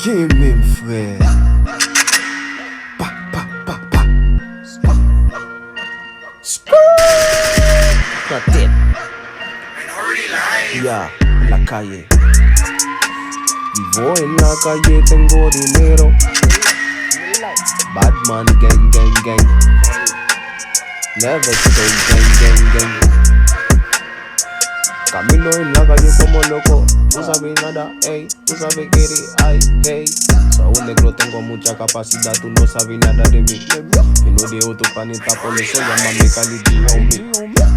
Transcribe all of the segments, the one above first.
Kim frère. Pa pa pa pa. Ta tête. Ya, en la calle. Vivo en la calle, tengo dinero. Badman gang gang gang. Never stay gang gang gang. Camino en la calle como loco. No sabes nada, ey. Tú sabes que eres, ay, hey. Soy un negro, tengo mucha capacidad. Tú no sabes nada de mí. Que no de otro planeta, por eso llámame Calidad, homie.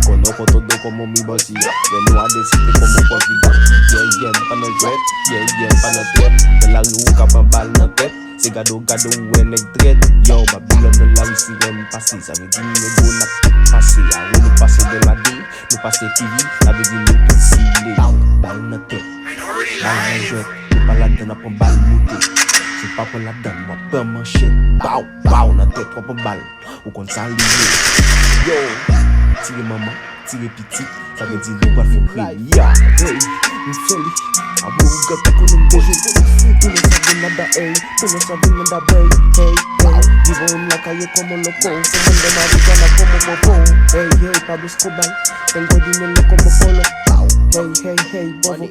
Conozco todo como mi vacía. Vengo a decirte como cualquiera. Yeah, yeah, para el red. Yeah, yeah, para el trap. De la luca pa' bal na tête. C'est gado en el trade. Yo, Babylon de la vie, si j'aime passer. Ça veut dire que nous n'a passé. Ah oui, nous passer de la vie. Nous passer TV. Ça veut dire nous tout ciblé. Bal na tête. Bal na jet. Nous pas la donne à prendre balle moutée. C'est pas pour la donne, moi pas mancher. Bow, bow, na tête, propre balle. Ou qu'on s'allie. Yo, tire maman, tire petit. Ça veut dire nous pas faire free. Yeah, hey, nous feli. Abuga te con un beso. Tú no sabes nada, ey. Tú no sabes nada, baby. Hey, hey. Vivo en la calle como loco. Fumando marihuana como bobo. Hey, hey, Pablo Escobar. Tengo dinero como polo. Hey, hey, hey, bobo.